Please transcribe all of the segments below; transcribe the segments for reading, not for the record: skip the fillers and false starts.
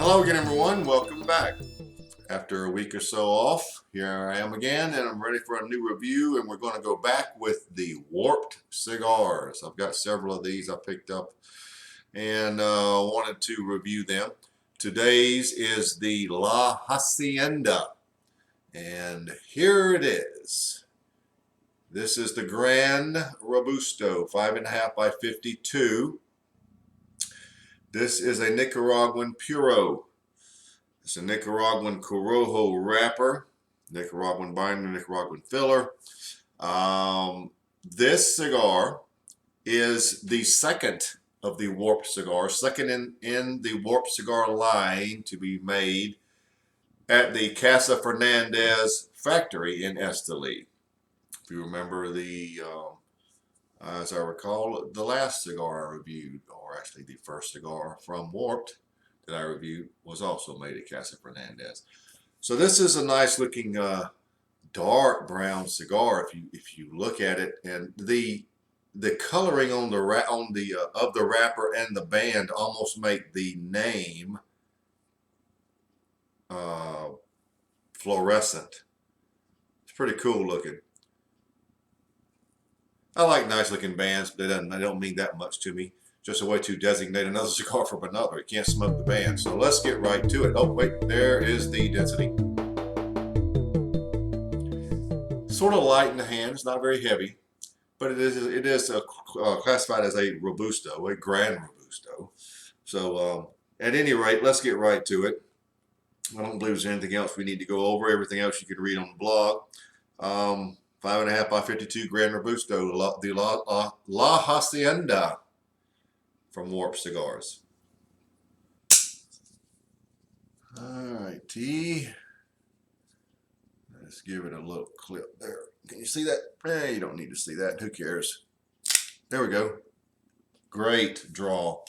Hello again, everyone. Welcome back. After a week or so off, here I am again, and I'm ready for a new review, and we're going to go back with the Warped Cigars. I've got several of these I picked up and wanted to review them. Today's is the La Hacienda, and here it is. This is the Gran Robusto, 5.5 by 52. This is a Nicaraguan Puro. It's a Nicaraguan Corojo wrapper, Nicaraguan binder, Nicaraguan filler. This cigar is the second of the Warped cigars, second in the Warped cigar line to be made at the Casa Fernandez factory in Esteli. If you remember as I recall, the last cigar I reviewed, or actually the first cigar from Warped that I reviewed, was also made at Casa Fernandez. So this is a nice looking dark brown cigar if you look at it, and the coloring on the of the wrapper and the band almost make the name fluorescent. It's pretty cool looking. I like nice looking bands, but they don't mean that much to me. Just a way to designate another cigar from another. You can't smoke the band. So let's get right to it. Oh, wait, there is the density. Sort of light in the hand. It's not very heavy, but it is classified as a Robusto, a Gran Robusto. So at any rate, let's get right to it. I don't believe there's anything else we need to go over. Everything else you can read on the blog. 5.5 by 52 Gran Robusto, La Hacienda from Warped Cigars. Alright, let's give it a little clip there. Can you see that? You don't need to see that. Who cares? There we go. Great draw.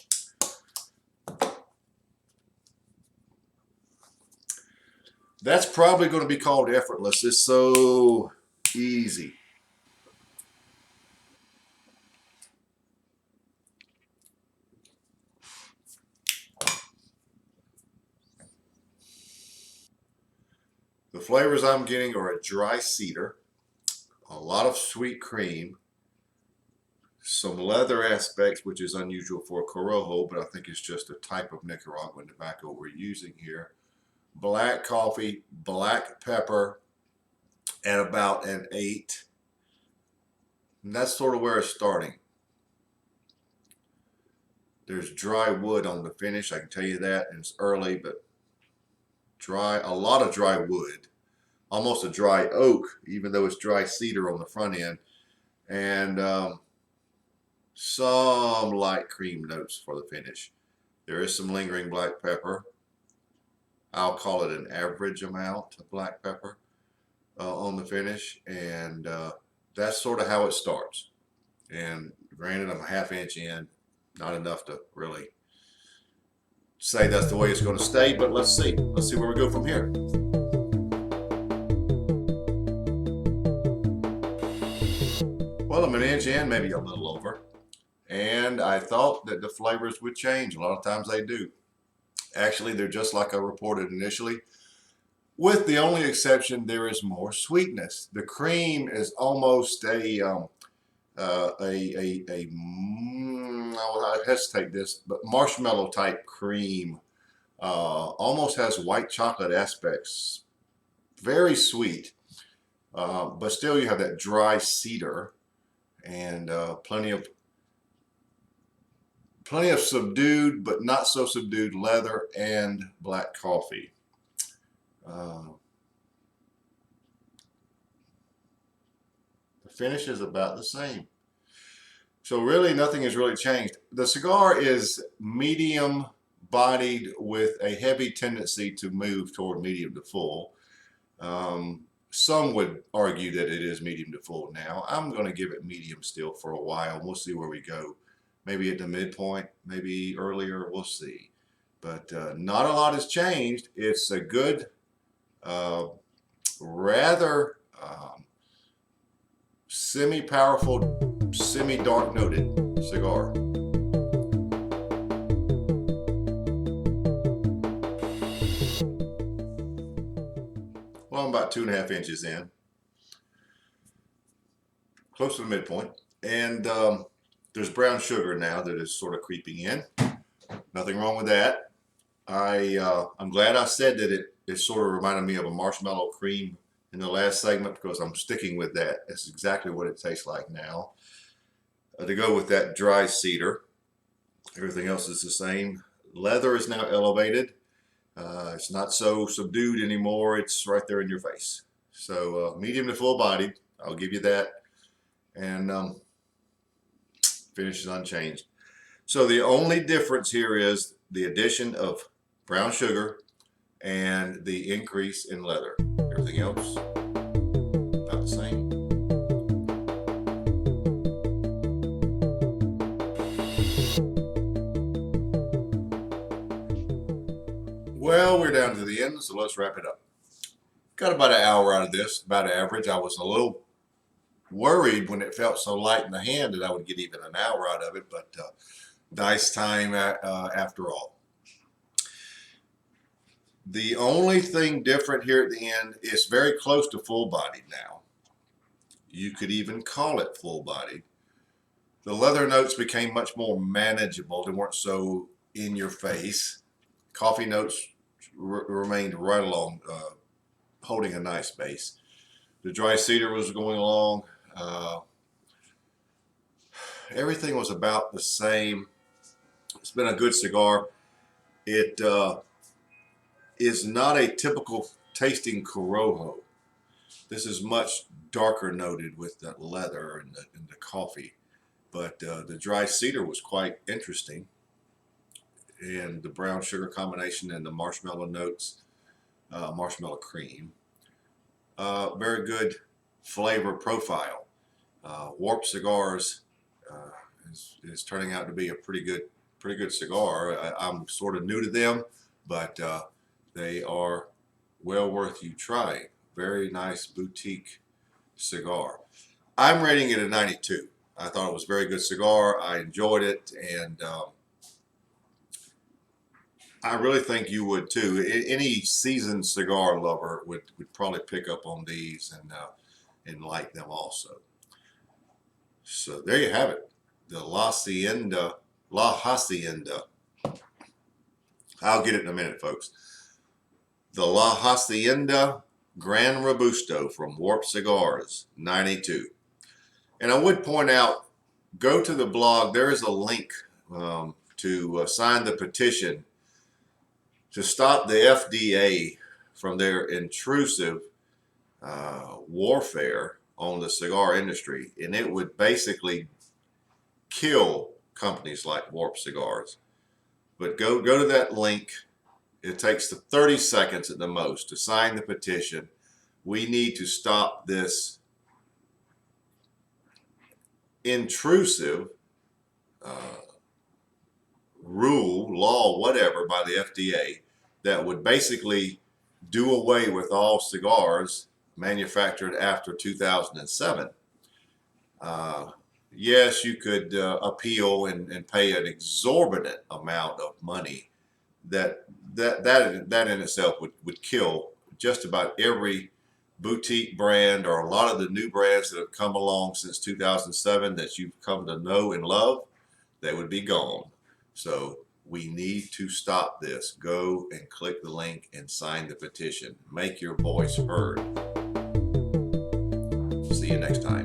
That's probably going to be called effortless. It's so easy. The flavors I'm getting are a dry cedar, a lot of sweet cream, some leather aspects, which is unusual for a Corojo, but I think it's just a type of Nicaraguan tobacco we're using here. Black coffee, black pepper, at about an 8. And that's sort of where it's starting. There's dry wood on the finish, I can tell you that, and it's early, but a lot of dry wood. Almost a dry oak, even though it's dry cedar on the front end. And some light cream notes for the finish. There is some lingering black pepper. I'll call it an average amount of black pepper on the finish, and that's sort of how it starts. And granted, I'm a ½ inch in, not enough to really say that's the way it's going to stay, but let's see. Let's see where we go from here. Well, I'm an inch in, maybe a little over, and I thought that the flavors would change. A lot of times they do. Actually, they're just like I reported initially, with the only exception there is more sweetness. The cream is almost I hesitate this, but marshmallow type cream. Almost has white chocolate aspects. Very sweet, but still you have that dry cedar and plenty of subdued, but not so subdued leather and black coffee. The finish is about the same. So really nothing has really changed. The cigar is medium bodied with a heavy tendency to move toward medium to full. Some would argue that it is medium to full now. I'm going to give it medium still for a while. We'll see where we go. Maybe at the midpoint, maybe earlier, we'll see. But not a lot has changed. It's a good, rather semi-powerful, semi-dark noted cigar. Well, I'm about 2.5 inches in, close to the midpoint. And there's brown sugar now that is sort of creeping in. Nothing wrong with that. I'm glad I said that it sort of reminded me of a marshmallow cream in the last segment, because I'm sticking with that. That's exactly what it tastes like now. To go with that dry cedar, everything else is the same. Leather is now elevated. It's not so subdued anymore. It's right there in your face. So medium to full bodied, I'll give you that. And finish is unchanged. So the only difference here is the addition of brown sugar and the increase in leather. Everything else about the same. Well, we're down to the end, so let's wrap it up. Got about an hour out of this, about average. I was a little worried when it felt so light in the hand that I would get even an hour out of it, but nice time after all. The only thing different here at the end is very close to full bodied now. You could even call it full bodied. The leather notes became much more manageable. They weren't so in your face. Coffee notes remained right along, holding a nice base. The dry cedar was going along. Everything was about the same. It's been a good cigar. It is not a typical tasting Corojo. This is much darker noted with that leather and the coffee. But the dry cedar was quite interesting. And the brown sugar combination and the marshmallow notes, marshmallow cream. Very good flavor profile. Warped Cigars is turning out to be a pretty good cigar. I'm sort of new to them, but they are well worth you trying. Very nice boutique cigar. I'm rating it a 92. I thought it was a very good cigar. I enjoyed it, and I really think you would too. Any seasoned cigar lover would probably pick up on these and like them also. So there you have it. The La Hacienda. I'll get it in a minute, folks. The La Hacienda Gran Robusto from Warped Cigars, 92. And I would point out, go to the blog. There is a link to sign the petition to stop the FDA from their intrusive warfare on the cigar industry. And it would basically kill companies like Warped Cigars. But go to that link. It takes 30 seconds at the most to sign the petition. We need to stop this intrusive rule, law, whatever, by the FDA that would basically do away with all cigars manufactured after 2007. Yes, you could appeal and pay an exorbitant amount of money. That in itself would kill just about every boutique brand, or a lot of the new brands that have come along since 2007 that you've come to know and love. They would be gone. So we need to stop this. Go and click the link and sign the petition. Make your voice heard. See you next time.